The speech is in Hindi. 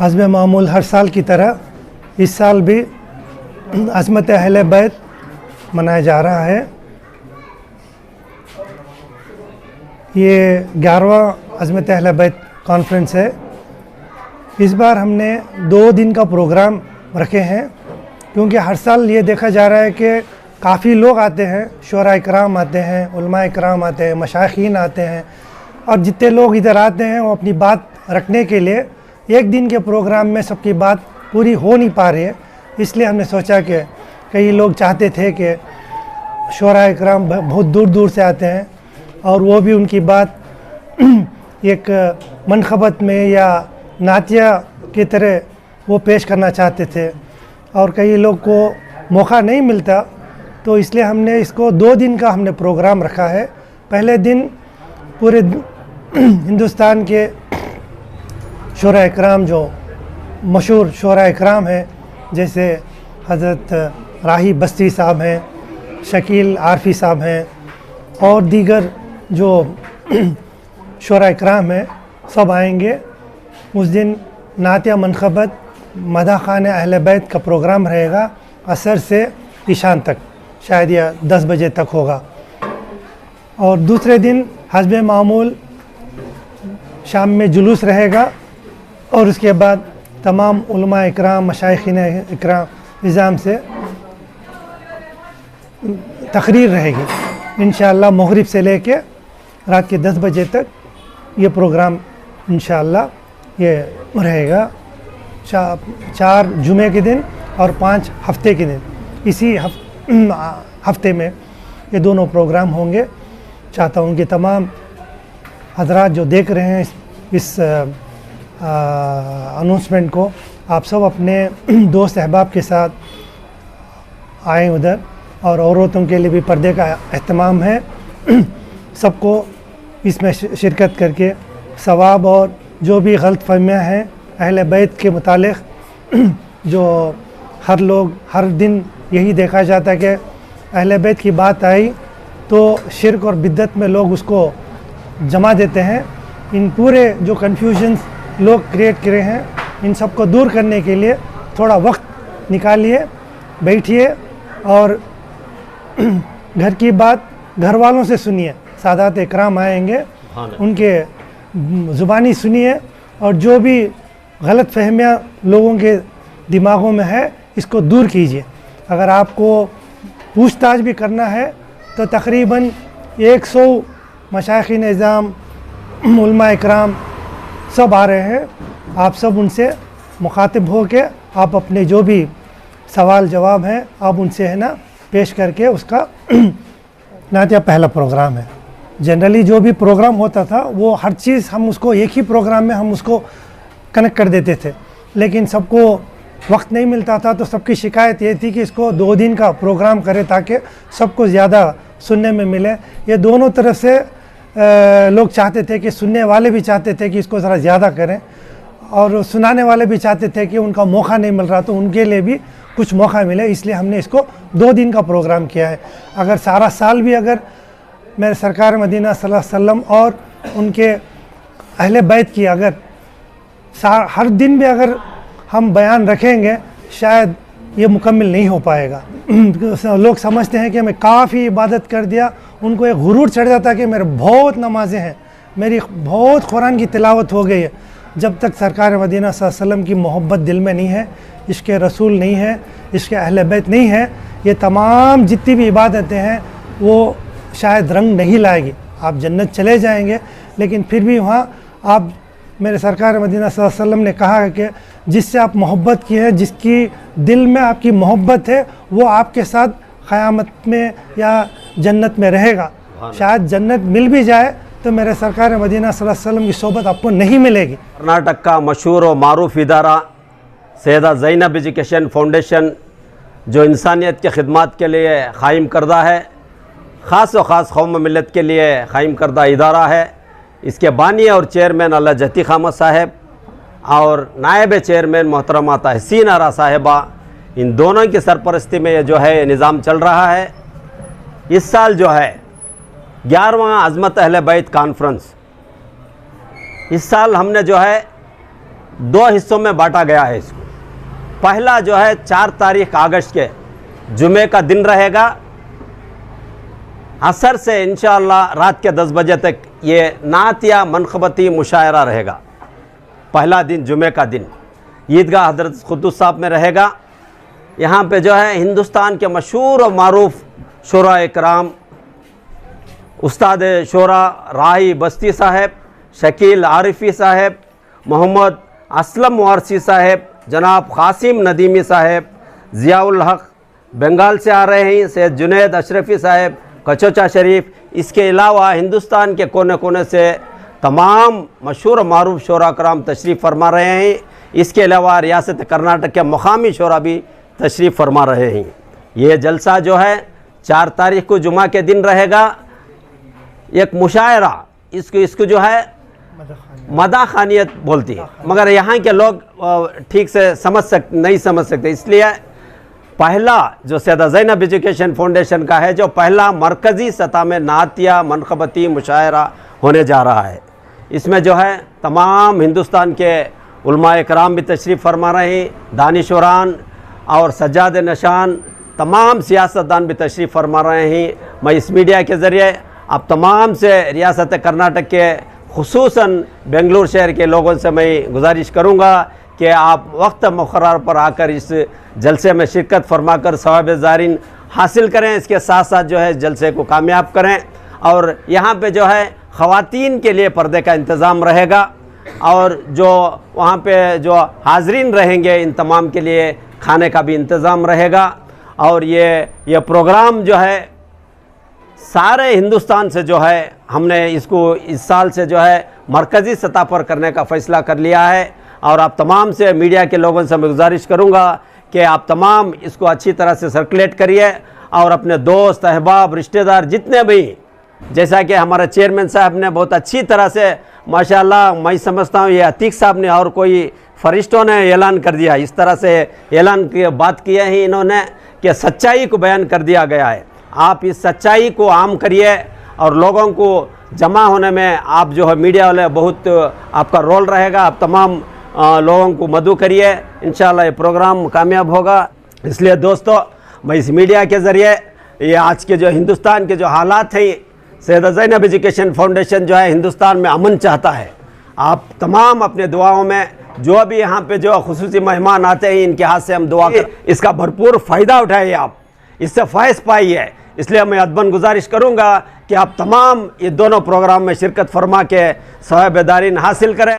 हस्ब मामूल हर साल की तरह इस साल भी अज़मत अहले बैत मनाया जा रहा है। ये 11वां अज़मत अहले बैत कॉन्फ्रेंस है। इस बार हमने 2 दिन का प्रोग्राम रखे हैं, क्योंकि हर साल ये देखा जा रहा है कि काफ़ी लोग आते हैं, शुरा इकराम आते हैं, उलमा इकराम आते हैं, मशाइखीन आते हैं, और जितने लोग इधर आते हैं वो अपनी बात रखने के लिए एक दिन के प्रोग्राम में सबकी बात पूरी हो नहीं पा रही है। इसलिए हमने सोचा कि कई लोग चाहते थे कि शुरा इकराम बहुत दूर दूर से आते हैं और वो भी उनकी बात एक मनखबत में या नातिया की तरह वो पेश करना चाहते थे, और कई लोग को मौका नहीं मिलता। तो इसलिए हमने इसको 2 दिन का हमने प्रोग्राम रखा है। पहले दिन पूरे हिंदुस्तान के शुरा इकराम जो मशहूर शुरा इकराम हैं, जैसे हज़रत राही बस्ती साहब हैं, शकील आरफी साहब हैं, और दीगर जो शुरा इकराम हैं, सब आएंगे। उस दिन नातिया मनखबत मदा खान अहले बैत का प्रोग्राम रहेगा, असर से ईशान तक, शायद या 10 बजे तक होगा। और दूसरे दिन हस्ब मामूल शाम में जुलूस रहेगा, और उसके बाद तमाम उलमा इकराम, मशाइखीन इकराम निज़ाम से तकरीर रहेगी। इंशाअल्लाह मग़रिब से लेके रात के 10 बजे तक ये प्रोग्राम इंशाअल्लाह ये रहेगा। 4 जुमे के दिन और 5 हफ्ते के दिन, इसी हफ्ते में ये दोनों प्रोग्राम होंगे। चाहता हूँ कि तमाम हजरात जो देख रहे हैं इस अनाउंसमेंट को, आप सब अपने दोस्त अहबाब के साथ आएँ उधर, और औरतों के लिए भी पर्दे का एहतमाम है। सबको इसमें शिरकत करके सवाब और जो भी गलत फहमियाँ हैं अहले बैत के मुतालिक, जो हर दिन यही देखा जाता है कि अहले बैत की बात आई तो शिर्क और बिद्दत में लोग उसको जमा देते हैं। इन पूरे जो कन्फ्यूजन्स लोग क्रिएट करे हैं, इन सब को दूर करने के लिए थोड़ा वक्त निकालिए, बैठिए और घर की बात घर वालों से सुनिए। सादात इकराम आएंगे, उनके ज़ुबानी सुनिए, और जो भी गलत फहमियाँ लोगों के दिमागों में है इसको दूर कीजिए। अगर आपको पूछताछ भी करना है तो तकरीबन 100 मशाइखीन निज़ाम, उलमा इकराम सब आ रहे हैं। आप सब उनसे मुखातिब हो के आप अपने जो भी सवाल जवाब हैं आप उनसे है ना पेश करके उसका नातिया पहला प्रोग्राम है। जनरली जो भी प्रोग्राम होता था वो हर चीज़ हम उसको एक ही प्रोग्राम में हम उसको कनेक्ट कर देते थे, लेकिन सबको वक्त नहीं मिलता था। तो सबकी शिकायत ये थी कि इसको 2 दिन का प्रोग्राम करें ताकि सबको ज़्यादा सुनने में मिले। ये दोनों तरफ से लोग चाहते थे कि सुनने वाले भी चाहते थे कि इसको ज़रा ज़्यादा करें, और सुनाने वाले भी चाहते थे कि उनका मौका नहीं मिल रहा तो उनके लिए भी कुछ मौका मिले। इसलिए हमने इसको 2 दिन का प्रोग्राम किया है। अगर सारा साल भी अगर मेरे सरकार मदीना सल्लल्लाहु अलैहि वसल्लम और उनके अहले बैत की अगर हर दिन भी अगर हम बयान रखेंगे शायद ये मुकम्मल नहीं हो पाएगा। लोग समझते हैं कि मैं काफ़ी इबादत कर दिया, उनको एक गुरूर चढ़ जाता है कि मेरे बहुत नमाज़ें हैं, मेरी बहुत कुरान की तिलावत हो गई है। जब तक सरकार मदीना सल्लल्लाहु अलैहि वसल्लम की मोहब्बत दिल में नहीं है, इश्क़ रसूल नहीं है, इश्क़ अहले बैत नहीं है, ये तमाम जितनी भी इबादतें हैं वो शायद रंग नहीं लाएगी। आप जन्नत चले जाएंगे, लेकिन फिर भी वहाँ आप, मेरे सरकार मदीना सल्लल्लाहु अलैहि वसल्लम ने कहा है कि जिससे आप मोहब्बत की है, जिसकी दिल में आपकी मोहब्बत है, वो आपके साथ क़यामत में या जन्नत में रहेगा। शायद जन्नत मिल भी जाए तो मेरे सरकार मदीना सल्लल्लाहु अलैहि वसल्लम की सोबत आपको नहीं मिलेगी। कर्नाटक का मशहूर और मारूफ इदारा सैयदा ज़ैनब एजुकेशन फाउंडेशन जो इंसानियत की खिदमत के लिए क़ायम करदा है, ख़ास व ख़ास कौम मिलत के लिए क़ायम करदा इदारा है। इसके बानी और चेयरमैन अल्लाह जती खामद साहब और नायब चेयरमैन मोहतरमा तहसीन आरा साहिबा, इन दोनों की सरपरस्ती में ये जो है निज़ाम चल रहा है। इस साल जो है 11वां अज़मत अहले बैत कॉन्फ्रेंस, इस साल हमने जो है दो हिस्सों में बांटा गया है इसको। पहला जो है 4 तारीख अगस्त के जुमे का दिन रहेगा, असर से इंशाअल्लाह रात के 10 बजे तक ये नात या मनखबती मुशायरा रहेगा। पहला दिन जुमे का दिन ईदगाह हज़रत कुद्दुस साहब में रहेगा। यहाँ पे जो है हिंदुस्तान के मशहूर और मारूफ शुरा इकराम उस्ताद शोरा राही बस्ती साहब, शकील आरिफी साहब, मोहम्मद असलम वारसी साहब, जनाब कासिम नदीमी साहब, ज़ियाउल हक बंगाल से आ रहे हैं, सैयद जुनैद अशरफी साहब कचोचा शरीफ, इसके अलावा हिंदुस्तान के कोने कोने से तमाम मशहूर मारूफ शोरा कराम तशरीफ़ फरमा रहे हैं। इसके अलावा रियासत कर्नाटक के मुकामी शोरा भी तशरीफ़ फरमा रहे हैं। ये जलसा जो है 4 तारीख को जुमा के दिन रहेगा। एक मुशायरा, इसको जो है मदा खानियत बोलती है, मगर यहाँ के लोग ठीक से नहीं समझ सकते, इसलिए पहला जो सैयदा ज़ैनब एजुकेशन फाउंडेशन का है, जो पहला मरकज़ी सतह में नातिया मनखबती मुशायरा होने जा रहा है, इसमें जो है तमाम हिंदुस्तान के उलमाए कराम भी तशरीफ़ फरमा रहे हैं, दानिशवरान और सज्जाद नशान, तमाम सियासतदान भी तशरीफ़ फरमा रहे हैं। मैं इस मीडिया के ज़रिए अब तमाम से रियासत कर्नाटक के खुसूसन बेंगलुरु शहर के लोगों से मैं गुजारिश करूँगा कि आप वक्त मुक़र्रर पर आकर इस जलसे में शिरकत फरमाकर सवाब ज़ारिन हासिल करें। इसके साथ साथ जो है जलसे को कामयाब करें। और यहाँ पे जो है ख़वातीन के लिए पर्दे का इंतज़ाम रहेगा, और जो वहाँ पे जो हाज़रीन रहेंगे इन तमाम के लिए खाने का भी इंतज़ाम रहेगा। और ये प्रोग्राम जो है सारे हिंदुस्तान से जो है हमने इसको इस साल से जो है मरकज़ी सतह पर करने का फ़ैसला कर लिया है। और आप तमाम से मीडिया के लोगों से मैं गुजारिश करूँगा कि आप तमाम इसको अच्छी तरह से सर्कुलेट करिए, और अपने दोस्त अहबाब रिश्तेदार जितने भी, जैसा कि हमारे चेयरमैन साहब ने बहुत अच्छी तरह से माशाल्लाह, मैं समझता हूँ ये अतीक साहब ने और कोई फरिश्तों ने ऐलान कर दिया, इस तरह से ऐलान की बात किए हैं इन्होंने कि सच्चाई को बयान कर दिया गया है। आप इस सच्चाई को आम करिए, और लोगों को जमा होने में आप जो है मीडिया वाले बहुत आपका रोल रहेगा। आप तमाम लोगों को मदऊ करिए, इंशाल्लाह ये प्रोग्राम कामयाब होगा। इसलिए दोस्तों, मैं इस मीडिया के ज़रिए ये आज के जो हिंदुस्तान के जो हालात हैं, सैयदा ज़ैनब एजुकेशन फाउंडेशन जो है हिंदुस्तान में अमन चाहता है। आप तमाम अपने दुआओं में, जो भी यहाँ पे जो खुसूसी मेहमान आते हैं, इनके हाथ से हम दुआ कर इसका भरपूर फ़ायदा उठाइए, आप इससे फ़ायदा पाइए। इसलिए मैं अदबन गुजारिश करूँगा कि आप तमाम ये दोनों प्रोग्राम में शिरकत फरमा के सवाब दारीन हासिल करें।